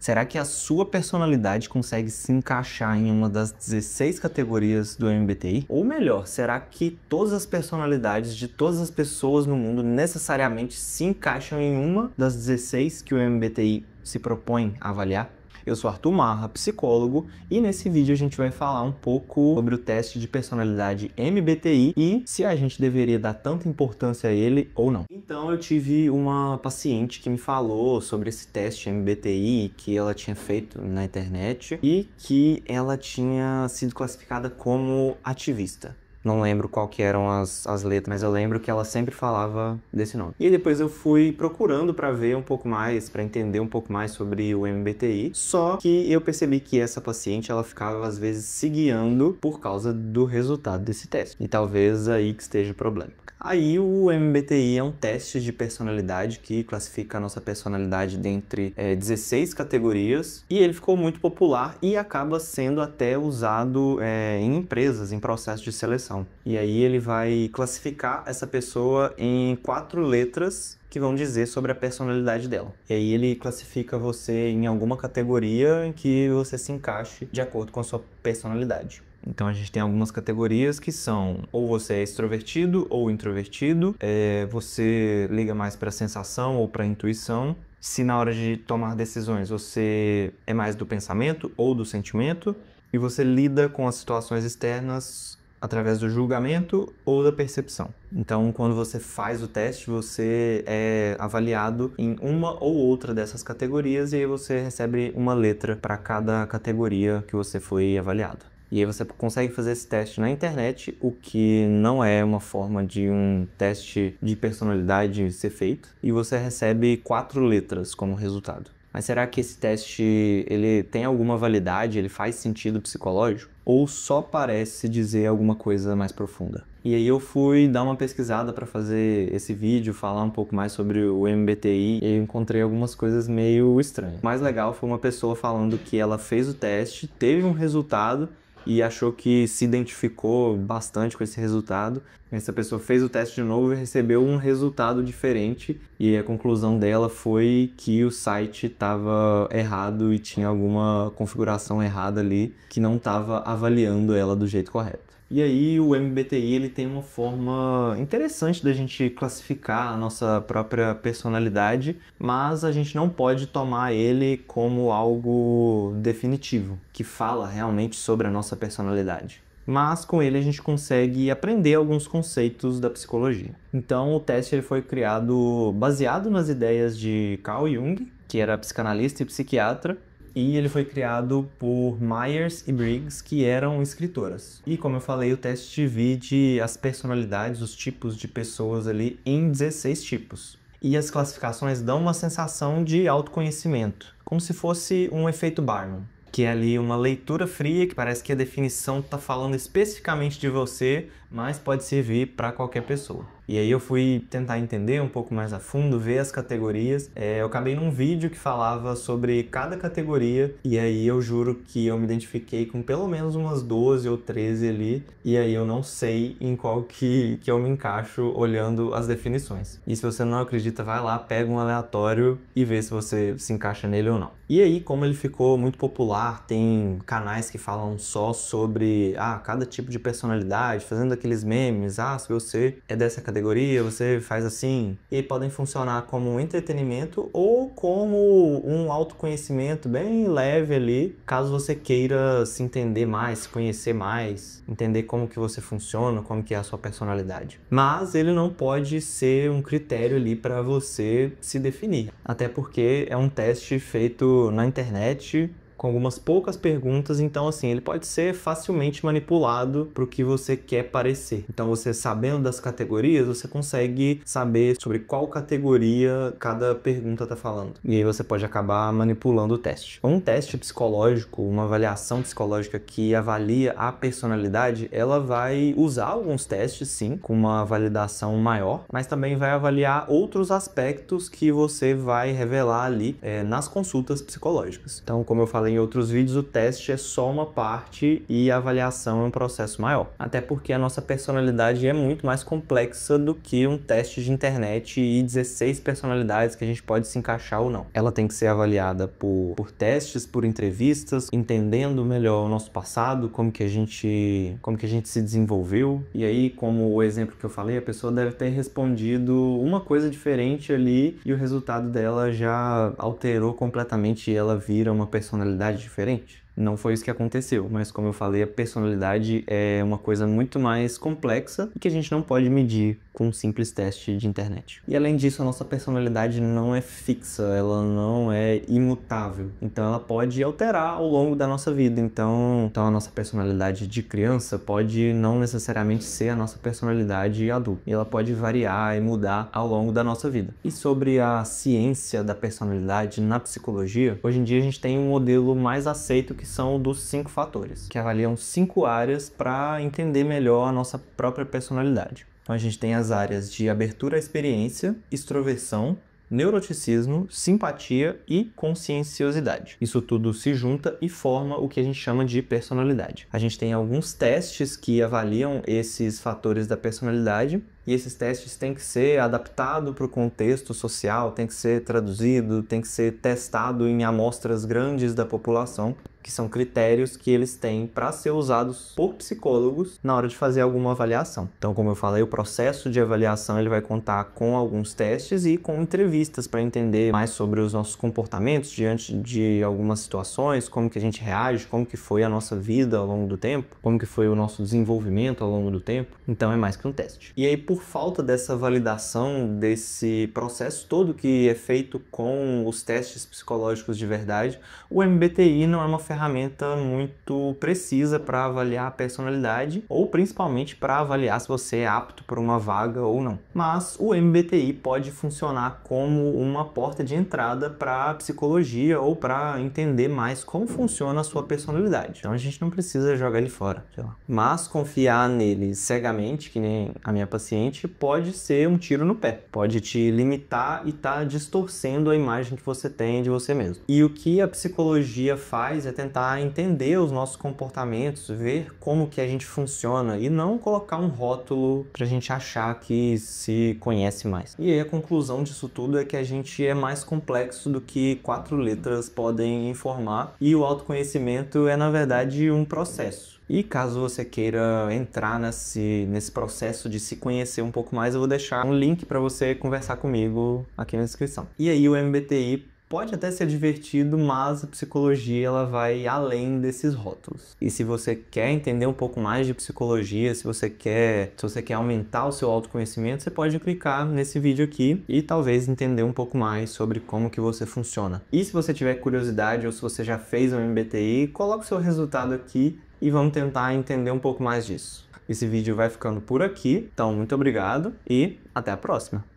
Será que a sua personalidade consegue se encaixar em uma das 16 categorias do MBTI? Ou melhor, será que todas as personalidades de todas as pessoas no mundo necessariamente se encaixam em uma das 16 que o MBTI se propõe a avaliar? Eu sou Arthur Marra, psicólogo, e nesse vídeo a gente vai falar um pouco sobre o teste de personalidade MBTI e se a gente deveria dar tanta importância a ele ou não. Então eu tive uma paciente que me falou sobre esse teste MBTI que ela tinha feito na internet e que ela tinha sido classificada como ativista. Não lembro qual que eram as letras, mas eu lembro que ela sempre falava desse nome. E depois eu fui procurando para ver um pouco mais, para entender um pouco mais sobre o MBTI. Só que eu percebi que essa paciente, ela ficava às vezes se guiando por causa do resultado desse teste. E talvez aí que esteja o problema. Aí o MBTI é um teste de personalidade que classifica a nossa personalidade dentre 16 categorias e ele ficou muito popular e acaba sendo até usado em empresas, em processo de seleção. E aí ele vai classificar essa pessoa em 4 letras que vão dizer sobre a personalidade dela. E aí ele classifica você em alguma categoria em que você se encaixe de acordo com a sua personalidade. Então a gente tem algumas categorias que são ou você é extrovertido ou introvertido, você liga mais para a sensação ou para a intuição, se na hora de tomar decisões você é mais do pensamento ou do sentimento, e você lida com as situações externas através do julgamento ou da percepção. Então, quando você faz o teste, você é avaliado em uma ou outra dessas categorias e aí você recebe uma letra para cada categoria que você foi avaliado. E aí você consegue fazer esse teste na internet, o que não é uma forma de um teste de personalidade ser feito, e você recebe 4 letras como resultado. Mas será que esse teste ele tem alguma validade, ele faz sentido psicológico? Ou só parece dizer alguma coisa mais profunda? E aí eu fui dar uma pesquisada para fazer esse vídeo, falar um pouco mais sobre o MBTI, e eu encontrei algumas coisas meio estranhas. O mais legal foi uma pessoa falando que ela fez o teste, teve um resultado, e achou que se identificou bastante com esse resultado. Essa pessoa fez o teste de novo e recebeu um resultado diferente, e a conclusão dela foi que o site estava errado e tinha alguma configuração errada ali que não estava avaliando ela do jeito correto. E aí o MBTI ele tem uma forma interessante da gente classificar a nossa própria personalidade, mas a gente não pode tomar ele como algo definitivo, que fala realmente sobre a nossa personalidade. Mas com ele a gente consegue aprender alguns conceitos da psicologia. Então o teste ele foi criado baseado nas ideias de Carl Jung, que era psicanalista e psiquiatra, e ele foi criado por Myers e Briggs, que eram escritoras. E como eu falei, o teste divide as personalidades, os tipos de pessoas ali, em 16 tipos. E as classificações dão uma sensação de autoconhecimento, como se fosse um efeito Barnum, que é ali uma leitura fria, que parece que a definição está falando especificamente de você, mas pode servir para qualquer pessoa. E aí eu fui tentar entender um pouco mais a fundo, ver as categorias. Eu acabei num vídeo que falava sobre cada categoria, e aí eu juro que eu me identifiquei com pelo menos umas 12 ou 13 ali, e aí eu não sei em qual que eu me encaixo olhando as definições. E se você não acredita, vai lá, pega um aleatório e vê se você se encaixa nele ou não. E aí, como ele ficou muito popular, tem canais que falam só sobre cada tipo de personalidade, fazendo aqueles memes, se você é dessa categoria, você faz assim, e podem funcionar como um entretenimento ou como um autoconhecimento bem leve ali, caso você queira se entender mais, se conhecer mais, entender como que você funciona, como que é a sua personalidade. Mas ele não pode ser um critério ali para você se definir, até porque é um teste feito na internet, com algumas poucas perguntas, então assim, ele pode ser facilmente manipulado para o que você quer parecer. Então você sabendo das categorias, você consegue saber sobre qual categoria cada pergunta está falando. E aí você pode acabar manipulando o teste. Um teste psicológico, uma avaliação psicológica que avalia a personalidade, ela vai usar alguns testes sim, com uma validação maior, mas também vai avaliar outros aspectos que você vai revelar ali nas consultas psicológicas. Então, como eu falei falei em outros vídeos, o teste é só uma parte e a avaliação é um processo maior. Até porque a nossa personalidade é muito mais complexa do que um teste de internet e 16 personalidades que a gente pode se encaixar ou não. Ela tem que ser avaliada por testes, por entrevistas, entendendo melhor o nosso passado, como que a gente se desenvolveu. E aí, como o exemplo que eu falei, a pessoa deve ter respondido uma coisa diferente ali e o resultado dela já alterou completamente e ela vira uma personalidade diferente. Não foi isso que aconteceu, mas como eu falei, a personalidade é uma coisa muito mais complexa e que a gente não pode medir com um simples teste de internet. E além disso, a nossa personalidade não é fixa, ela não é imutável. Então ela pode alterar ao longo da nossa vida. Então a nossa personalidade de criança pode não necessariamente ser a nossa personalidade adulta. E ela pode variar e mudar ao longo da nossa vida. E sobre a ciência da personalidade na psicologia, hoje em dia a gente tem um modelo mais aceito que são dos 5 fatores, que avaliam 5 áreas para entender melhor a nossa própria personalidade. Então a gente tem as áreas de abertura à experiência, extroversão, neuroticismo, simpatia e conscienciosidade. Isso tudo se junta e forma o que a gente chama de personalidade. A gente tem alguns testes que avaliam esses fatores da personalidade e esses testes têm que ser adaptados para o contexto social, tem que ser traduzido, tem que ser testado em amostras grandes da população, que são critérios que eles têm para ser usados por psicólogos na hora de fazer alguma avaliação. Então, como eu falei, o processo de avaliação ele vai contar com alguns testes e com entrevistas para entender mais sobre os nossos comportamentos diante de algumas situações, como que a gente reage, como que foi a nossa vida ao longo do tempo, como que foi o nosso desenvolvimento ao longo do tempo. Então, é mais que um teste. E aí, por falta dessa validação, desse processo todo que é feito com os testes psicológicos de verdade, o MBTI não é uma ferramenta muito precisa para avaliar a personalidade ou principalmente para avaliar se você é apto para uma vaga ou não. Mas o MBTI pode funcionar como uma porta de entrada para a psicologia ou para entender mais como funciona a sua personalidade. Então a gente não precisa jogar ele fora, sei lá. Mas confiar nele cegamente, que nem a minha paciente, pode ser um tiro no pé. Pode te limitar e tá distorcendo a imagem que você tem de você mesmo. E o que a psicologia faz é tentar entender os nossos comportamentos, ver como que a gente funciona e não colocar um rótulo pra gente achar que se conhece mais. E aí a conclusão disso tudo é que a gente é mais complexo do que 4 letras podem informar e o autoconhecimento é na verdade um processo. E caso você queira entrar nesse processo de se conhecer um pouco mais, eu vou deixar um link para você conversar comigo aqui na descrição. E aí o MBTI pode até ser divertido, mas a psicologia ela vai além desses rótulos. E se você quer entender um pouco mais de psicologia, se você quer aumentar o seu autoconhecimento, você pode clicar nesse vídeo aqui e talvez entender um pouco mais sobre como que você funciona. E se você tiver curiosidade ou se você já fez um MBTI, coloque o seu resultado aqui e vamos tentar entender um pouco mais disso. Esse vídeo vai ficando por aqui, então muito obrigado e até a próxima!